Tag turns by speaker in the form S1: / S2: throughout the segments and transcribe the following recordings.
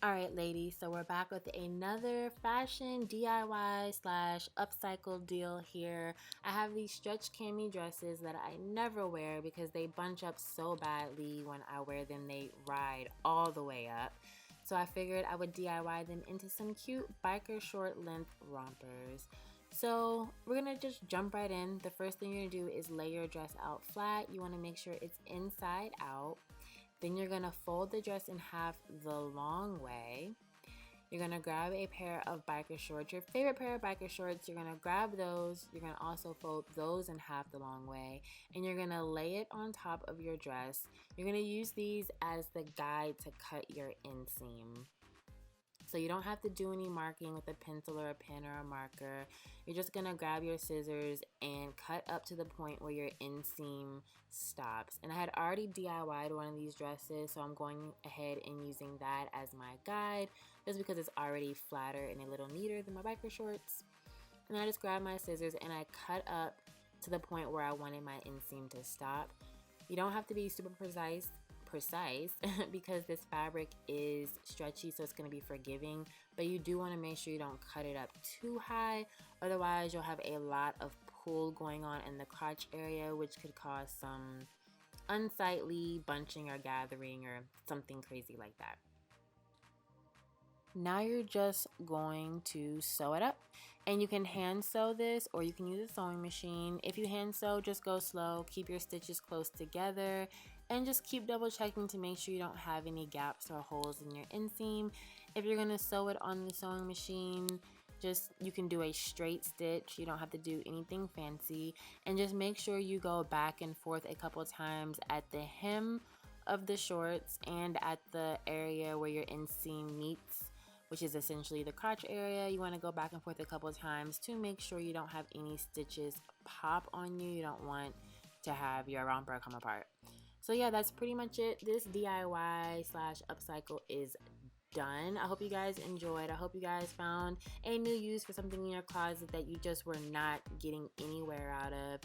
S1: Alright ladies, so we're back with another fashion DIY slash upcycle deal here. I have these stretch cami dresses that I never wear because they bunch up so badly. When I wear them, they ride all the way up. So I figured I would DIY them into some cute biker short length rompers. So we're gonna just jump right in. The first thing you're gonna do is lay your dress out flat. You wanna make sure it's inside out. Then you're gonna fold the dress in half the long way. You're gonna grab a pair of biker shorts, your favorite pair of biker shorts. You're gonna grab those. You're gonna also fold those in half the long way, and you're gonna lay it on top of your dress. You're gonna use these as the guide to cut your inseam. So you don't have to do any marking with a pencil or a pen or a marker. You're just gonna grab your scissors and cut up to the point where your inseam stops. And I had already DIY'd one of these dresses, so I'm going ahead and using that as my guide, just because it's already flatter and a little neater than my biker shorts. And I just grabbed my scissors and I cut up to the point where I wanted my inseam to stop. You don't have to be super precise because this fabric is stretchy, so it's going to be forgiving, but you do want to make sure you don't cut it up too high, otherwise you'll have a lot of pull going on in the crotch area, which could cause some unsightly bunching or gathering or something crazy like that. Now you're just going to sew it up, and you can hand sew this or you can use a sewing machine. If you hand sew, just go slow, keep your stitches close together, and just keep double checking to make sure you don't have any gaps or holes in your inseam. If you're gonna sew it on the sewing machine, you can do a straight stitch. You don't have to do anything fancy, and just make sure you go back and forth a couple times at the hem of the shorts and at the area where your inseam meets, which is essentially the crotch area. You want to go back and forth a couple of times to make sure you don't have any stitches pop on you. You don't want to have your romper come apart. So yeah, that's pretty much it. This DIY slash upcycle is done. I hope you guys enjoyed. I hope you guys found a new use for something in your closet that you just were not getting anywhere out of.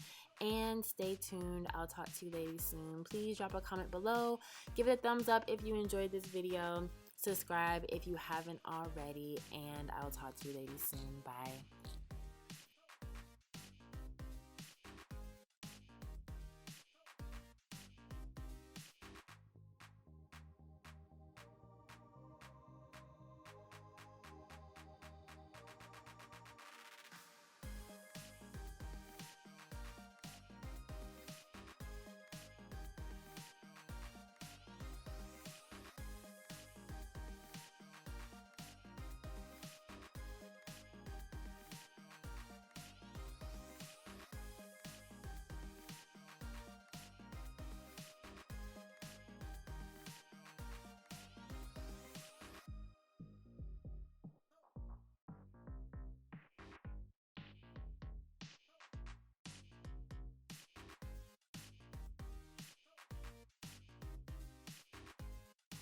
S1: And stay tuned. I'll talk to you ladies soon. Please drop a comment below. Give it a thumbs up if you enjoyed this video. Subscribe if you haven't already, and I'll talk to you ladies soon. Bye.